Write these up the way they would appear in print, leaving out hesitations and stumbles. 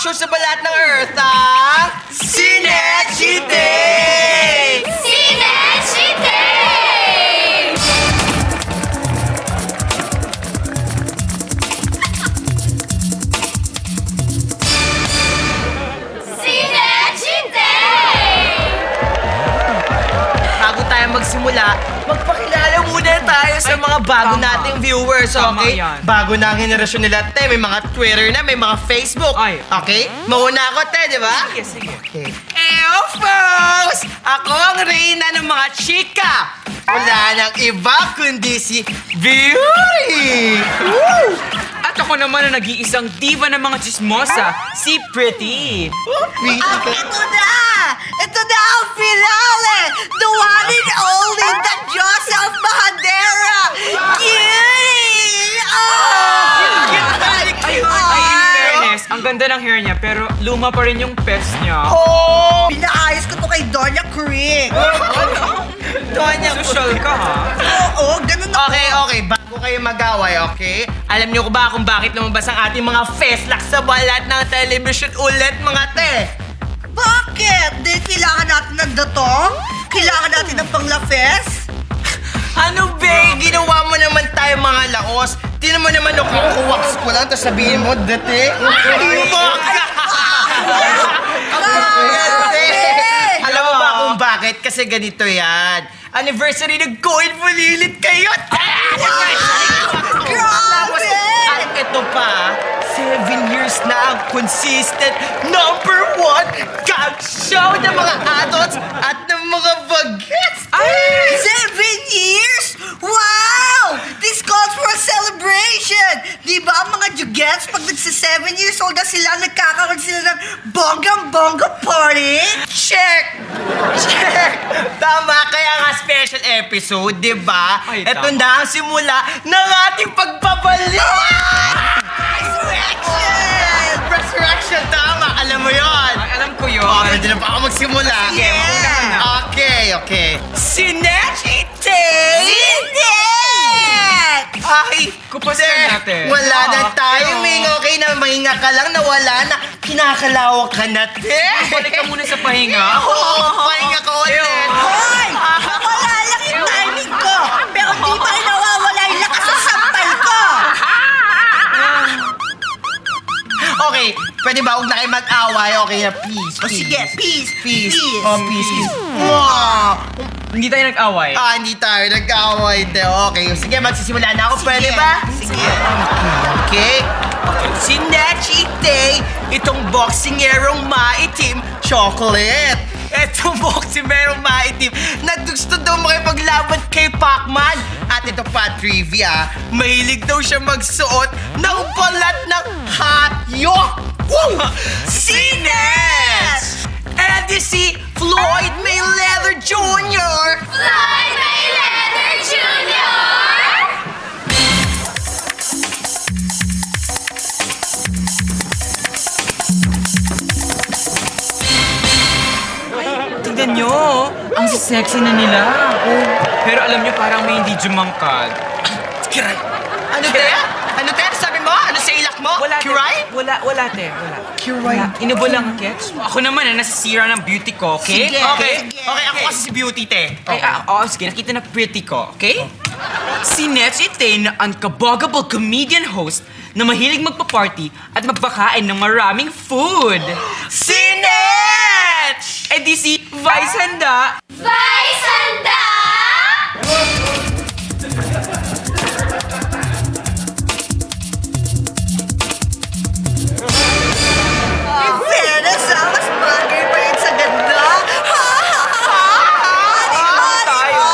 show sa balat ng Earth, ang Sinechite! Sinechite! Sinechite! Bago tayo magsimula, magpakilala muna tayo sa mga bago tama. nating viewers, Tama okay? yan. Bago na ang henerasyon nila, te. May mga Twitter na, may mga Facebook. Ay. Okay? Mauna ako, te, di ba? Sige, sige. Okay. Eyo, folks! Ako ang reyna ng mga chika! Wala nang iba kundi si Beauty! Woo! At ako naman ang nag-iisang diva ng mga chismosa, si Pretty. Pretty ka. Ito na! Ito na ang finale! The one and only, the Joseph Mahadera! Cutie! Ay, in fairness, ang ganda ng hair niya, pero luma pa rin yung pets niya. Oh! Pinaayos ko to kay Donya Creek! Donya, Social ka, ha? Oo, ganun ako. Okay. Bago kayo mag-away, okay? Alam niyo ko ba kung bakit lumabas ang ating mga feslak sa balat ng television ulit, mga te? Bakit? Di kailangan natin ng datong? Kailangan natin ng panglafes? Ano ba? Ginawa mo naman tayo mga laos. Tinan mo naman ako, kuwaks ko lang, tapos sabihin mo, dati? Alam mo ba kung bakit? Kasi ganito yan. Anniversary ng Coin Bulilit kayo! Tapos, at ito pa, 7 years na ang consistent #1 gag show ng mga adults at ng mga bagets! 7 years? Wow! This calls for a celebration! Di ba ang mga jugets pag nagsa 7 years old na sila, nagkakaroon sila ng bonggang-bongga party? Check! Tama, kaya nga special episode, di ba? Ay, Ito tama. na ang simula ng ating pagbabalik! Resurrection, tama! Alam mo yon. Ay, alam ko yun. Oh, ready na ba ako magsimula? Sige, mauna ka na. Okay. Sinechite! Sinet! Ay, Kupasin te, natin. wala na Oo, timing. pero- Okay na, mahinga ka lang na wala na. Kinakalawak ka na, te. Balik ka muna sa pahinga. Oo, pahinga ka ulit. Hoy! Wala lang yung timing ko! Pero di pa rin nawawala yung lakas sa sampal ko! Okay, pwede ba huwag na kayo mag-away? Okay na, please, O sige, peace! Peace. Oh, peace. Wow. Hindi tayo nag-away. Hindi tayo nag-away, te. Okay, sige, magsisimula na ako. Pwede ba? Sige. Okay. Si Nechite, itong boxingerong maitim, chocolate. Itong boxingerong maitim na gusto daw makipaglaban kay Pacman. At ito pa, trivia, mahilig daw siya magsuot ng balat ng hayop. Woo! Si Nech! And si Floyd Mayweather Jr. Floyd Mayweather Jr. Tignan nyo, ang sexy na nila. Pero alam nyo, parang may hindi jumangkad. Kiray. Ano te? Ano te? Ano sabi mo? Ano sa ilak mo? Wala, te. Kiray? Wala, te. Wala. Kiray. Inubo lang, Kets. Ako naman, nasisira ng beauty ko, okay? Sige. Okay. Sige. Okay, ako kasi si Beauty, te. Ay, sige, nakita na pretty ko, okay? Si Nechite na unkaboggable comedian host na mahilig magpa-party at magpakain ng maraming food. Si Nech! Eh di si Vice Handa. Vice Handa! In fairness, mas bagay pa yun sa ganda. tayo.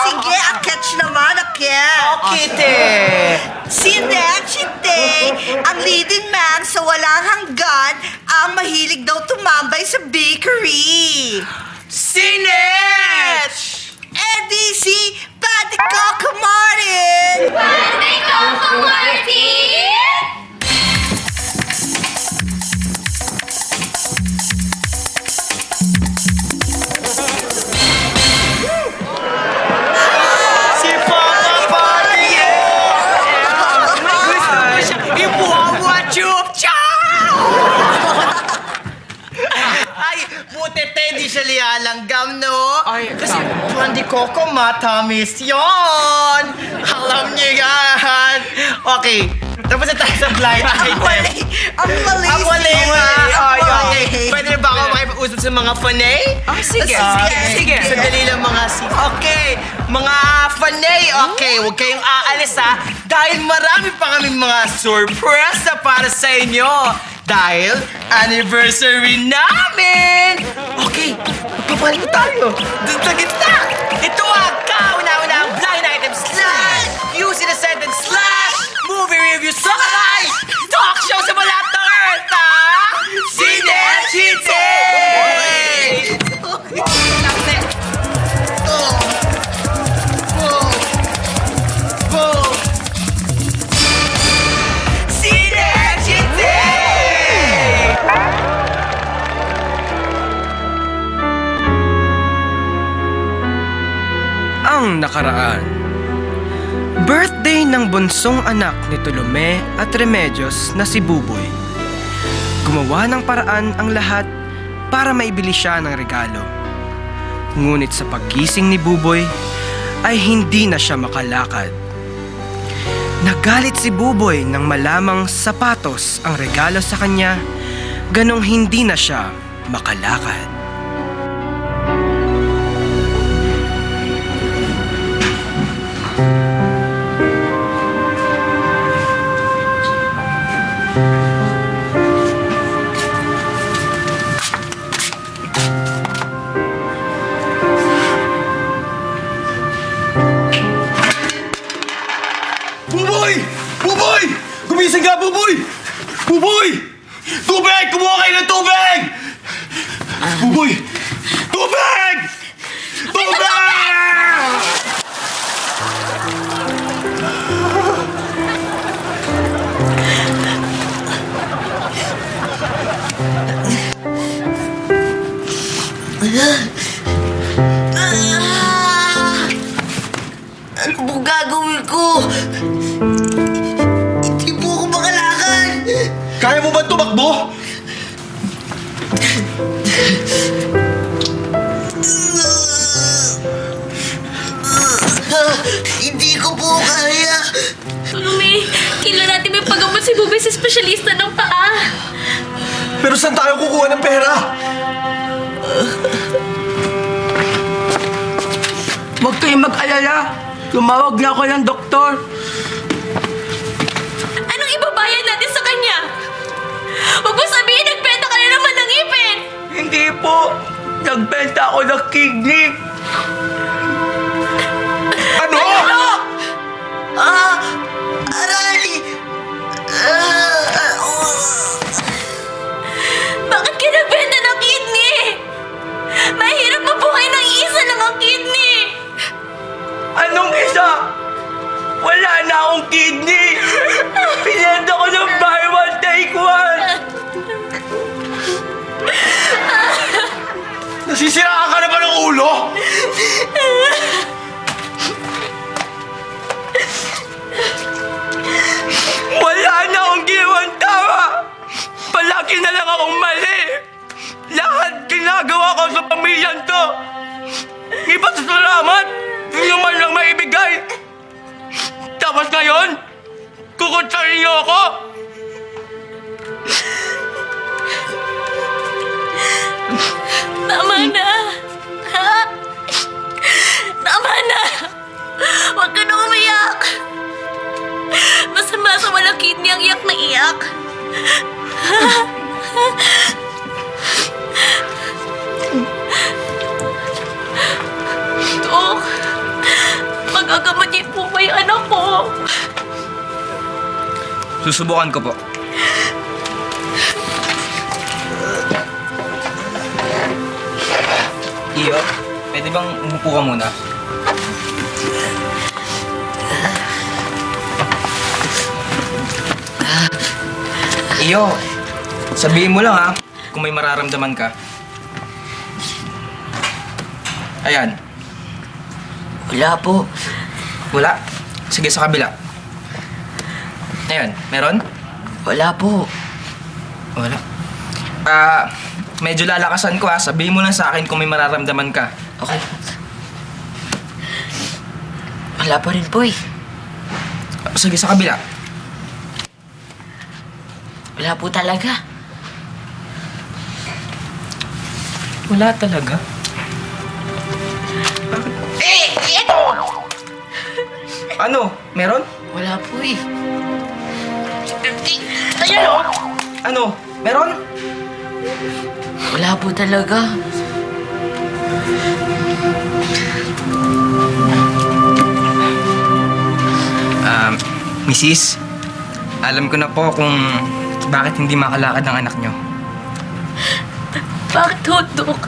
Sige, ang catch naman, ang catch. Okay, te. Si Nechite, ang leading man sa walang hanggan, ang mahilig daw tumambay sa bakery. Si Nech! Eddie si Patty Coco Martin! Birthday Coco Martin! Si Papa Party! Gusto ko siya ibuwa chup chop! nga langgam, no? Ay, Kasi tama. Pandi Coco, matamis yun! Alam niyo yan! Okay, tapos na tayo sa blind item. Ang mali. Ang mali ba? Ang mali. Okay. Pwede na ba ako makipag-usap sa mga fanay? Ah, sige. Sige. Sandali lang mga Okay, mga fanay, okay, huwag kayong aalis ha. Dahil marami pa kami mga surprise na para sa inyo. Dahil anniversary namin! Okay, magpapalit na tayo. Doon sa gitna. Ito ang kauna-unang blind item slash using a sentence slash movie review summarize talk show sa Balat ng Earth, ha? Sinechite! Ang nakaraan. Birthday ng bunsong anak ni Tolome at Remedios na si Buboy. Gumawa ng paraan ang lahat para maibili siya ng regalo. Ngunit sa paggising ni Buboy ay hindi na siya makalakad. Nagalit si Buboy nang malamang sapatos ang regalo sa kanya, ganong hindi na siya makalakad. Buboy! Buboy! Gumising ka, Buboy! Buboy! Tubig! Kumuha kayo ng tubig! Buboy! Tubig! Tubig! Ano po gagawin ko? Hindi po ako makalakad. Kaya mo ba tumakbo? Hindi ko po kaya. Tulumi, kailan natin may pagamot si Buboy sa espesyalista ng paa. Pero saan tayo kukuha ng pera? Huwag kayong mag-alala. Tumawag na ako ng doktor. Anong ibabayad natin sa kanya? Huwag mo sabihin, nagbenta ka na naman ng ipin! Hindi po. Nagbenta ako ng kidney. Ano? Aray! Bakit ka nagbenta ng kidney? Mahirap mabuhay ng isa lang ang kidney! Anong isa? Wala na akong kidney. Pinenda ko ng buy one, take one. Nasisiraan ka na ba ng ulo? Wala na akong ginawang tama. Palagi na lang akong mali. Lahat ginagawa ko sa pamilyang to. Ipasasalamat. Yun man lang maibigay. Tapos ngayon, kukutsarin niyo ako. Tama na! Ha? Tama na! Huwag ka na umiyak! Masama sa walang kidney ang iyak na iyak. Dok, magagamot niyo po ba yung anak ko? Susubukan ko po. Iyo, pwede bang umupo ka muna? Iyo, sabihin mo lang ha, kung may mararamdaman ka. Ayan. Wala po. Wala? Sige, sa kabila. Ayan, meron? Wala po. Wala. medyo lalakasan ko ha. Sabihin mo lang sa akin kung may mararamdaman ka. Okay. Wala pa rin po eh. Sige, sa kabila. Wala po talaga. Wala talaga. Ito! Ano? Meron? Wala po eh. Ayan o! Ano? Meron? Wala po talaga. Mrs. Alam ko na po kung bakit hindi makalakad ang anak nyo. Bakit hotdog?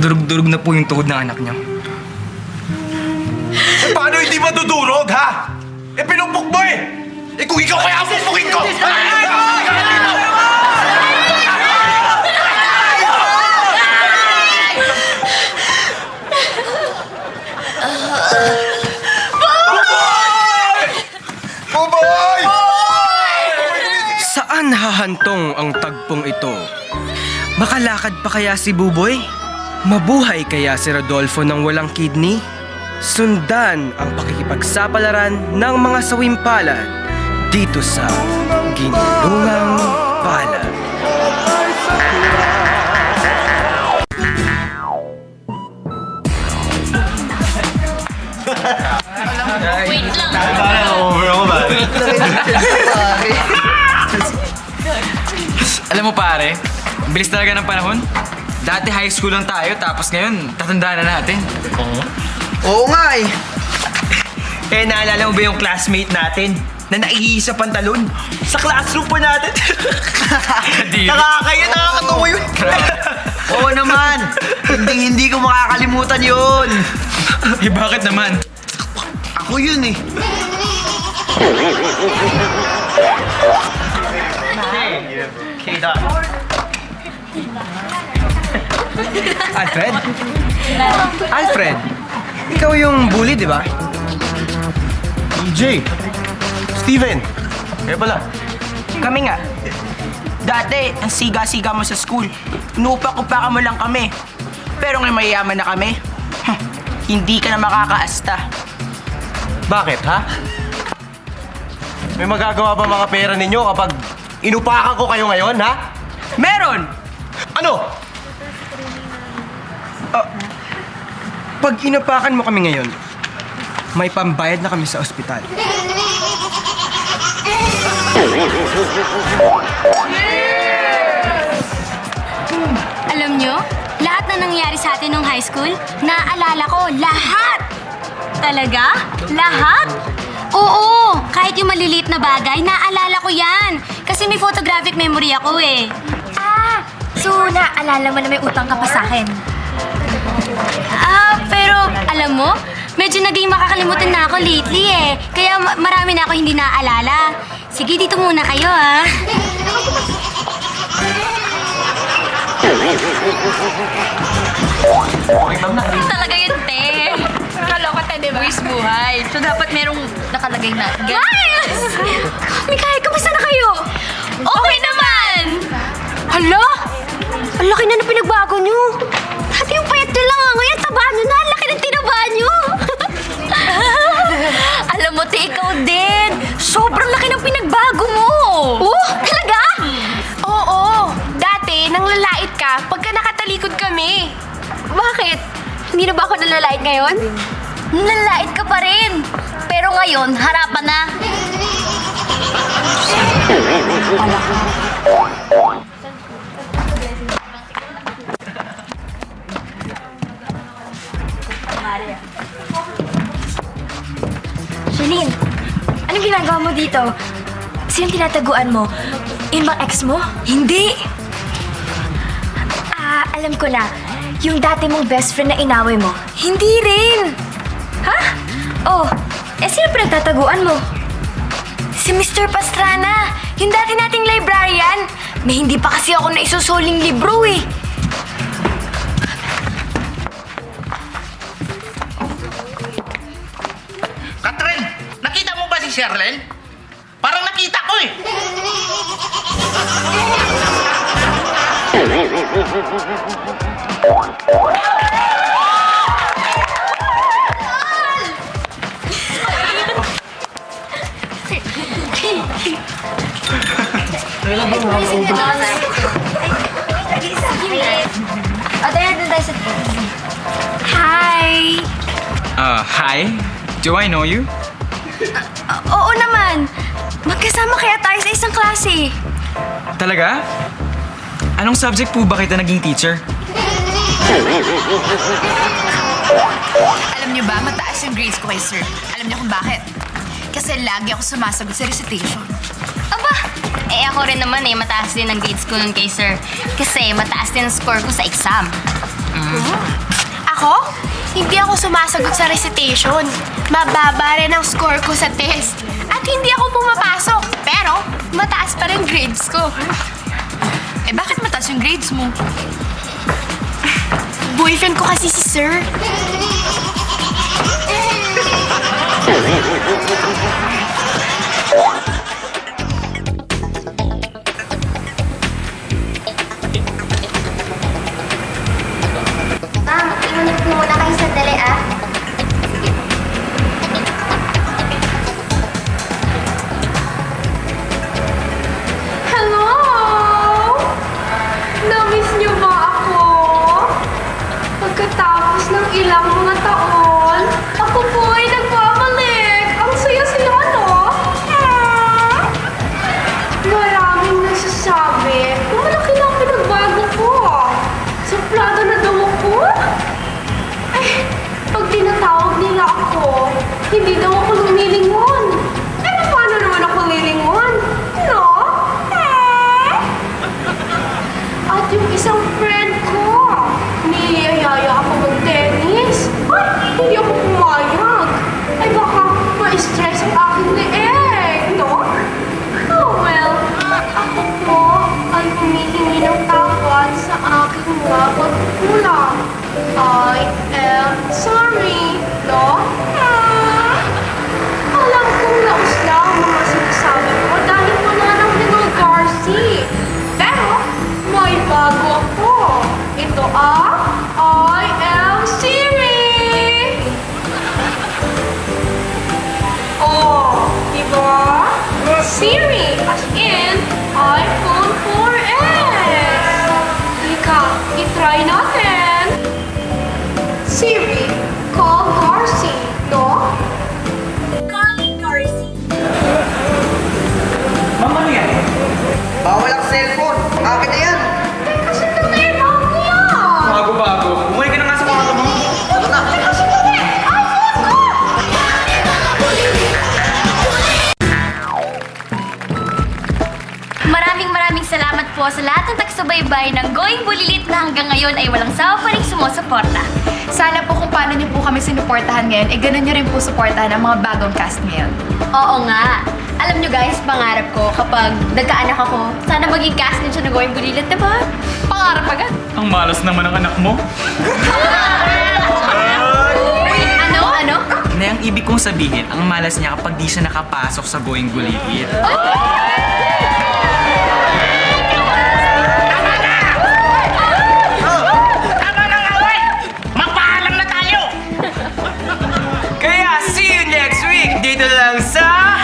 Durug-durug na po yung tuhod ng anak nyo. Eh, paano hindi madudurog, ha? Eh, pinupok mo eh! Eh, kung ikaw kaya pupukin ko! Bubay! Saan hahantong ang tagpong ito? Makalakad pa kaya si Buboy? Mabuhay kaya si Rodolfo ng walang kidney? Sundan ang pakikipagsapalaran ng mga sawimpalad dito sa Ginulungang Palad. Wait lang. Over ako ba? Alam mo pare, bilis talaga ng panahon. Dati high school lang tayo, tapos ngayon, tatandaan na natin. Oo nga eh. Eh, naalala mo ba yung classmate natin na naihi sa pantalon? Sa classroom pa natin. Nakakaya, nakakatawa yun. Oo naman. Hindi ko makakalimutan yun. Eh bakit naman? Ako yun eh. Okay, Doc. Alfred? Alfred? Ikaw yung bully, di ba? DJ! Steven! Kaya pala. Kami nga. Dati, ang siga-siga mo sa school. Inuupak-upakan mo lang kami. Pero ngayon mayayaman na kami. Hindi ka na makakaasta. Bakit, ha? May magagawa ba mga pera ninyo kapag inupakan ko kayo ngayon, ha? Meron! Ano? Pag inapakan mo kami ngayon, may pambayad na kami sa ospital. Alam nyo, lahat na nangyari sa atin nung high school, naaalala ko, lahat! Talaga? Lahat? Oo, kahit yung maliliit na bagay, naaalala ko yan. Kasi may photographic memory ako eh. Ah, so naaalala mo na may utang ka pa sa akin? Pero alam mo, medyo naging makakalimutan na ako lately eh. Kaya marami na ako hindi naaalala. Sige, dito muna kayo ah. Talaga yun, te. Kaloka, te, di ba? Buwis buhay. So, dapat merong nakalagay na. Guys! Mikay, kamusta na kayo? Okay naman! Hala? Ang laki na pinagbago nyo. Dati yung payat nyo lang, ngayon taba nyo na. Ang laki ng tinaba nyo. Alam mo, te, ikaw din. Sobrang laki ng pinagbago mo. Oh, talaga? Oo. Dati, nang lalait ka pagka nakatalikod kami. Bakit? Hindi na ba ako nalalait ngayon? Nalalait ka pa rin. Pero ngayon, harapan na. Shalene, anong ginagawa mo dito? Sino tinataguan mo? Yun bang ex mo? Hindi. Alam ko na. Yung dati mong best friend na inaway mo. Hindi rin. Ha? Oh, sino pinagtataguan mo? Si Mr. Pastrana, yung dati nating librarian. May hindi pa kasi ako naisusuling libro eh. Catherine, nakita mo ba si Sherlyn? Parang nakita ko eh. Hi! Hi? Do I know you? Oo naman. Magkasama kaya tayo sa isang klase. Talaga? Anong subject po ba kita naging teacher? Alam niyo ba, mataas yung grades ko kay sir. Alam niyo kung bakit? Kasi lagi ako sumasagot sa recitation. Aba, ako rin naman mataas din ang grades ko nun kay sir. Kasi mataas din ang score ko sa exam. Ako? Hindi ako sumasagot sa recitation. Mababa rin ang score ko sa test. At hindi ako pumapasok. Pero, mataas pa rin grades ko. Eh bakit mataas yung grades mo? Boyfriend ko kasi si sir. Ma'am, imunit po muna kayo sandali Hello? Na-miss niyo ba ako? Pagkatapos ng ilang mga taon, ako po ay nagbabalik. Ang saya-saya, no? Maraming nagsasabi kung malaki na ang pinagbago ko. Suplado na daw ako. Eh, pag tinatawag nila ako, hindi daw ako lumilingon. Eh, paano naman ako lilingon? No? At yung isang friend ko, niyayaya ako mag-tennis. Ay, hindi ako pumayag. Ay, baka ma-stress ang aking leeg, no? Oh, well, ako po ay humihingi ng tawad sa aking mga pagkukulang. I am sorry, no? Alam kong naus lang ang mga sinasabi ko dahil wala nang Nicole Garci. Pero, may bago ako. Ito I am Siri! Oh, diba? Siri, as in iPhone 4S. Ika, itry natin. Siri, call Garci, no? Calling Garci. Ma'am, ano yan? Bawal ang cellphone. Akin na yan. Teka, sandali, bago yan. Bago-bago. Bumalik ka na nga sa kwarto mo. Teka, sandali, iPhone ko! Maraming salamat po sa lahat ng tagsubay-bay ng Going Bulilit na hanggang ngayon ay walang sawa pa rin sumusuporta. Sana po kung paano niyo po kami sinuportahan ngayon, eh ganun niyo rin po suportahan ang mga bagong cast ngayon. Oo nga. Alam nyo guys, pangarap ko kapag nagkaanak ako, sana maging cast din siya ng Going Bulilit, diba? Pangarap agad. Ang malas naman ang anak mo. Ano? Na ang ibig kong sabihin, ang malas niya kapag di siya nakapasok sa Going Bulilit. Tama na nga, oy! Magpaalam na tayo! Kaya see you next week dito lang sa...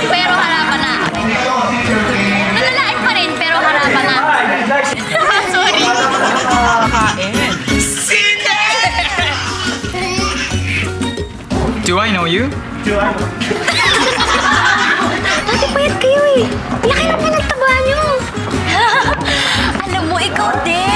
Pero harapan na. Nalalain pa rin, pero harapan na. Sorry. Kain. Do I know you? Dati payat kayo eh. Laki na pinagtaba nyo. Alam mo, ikaw din.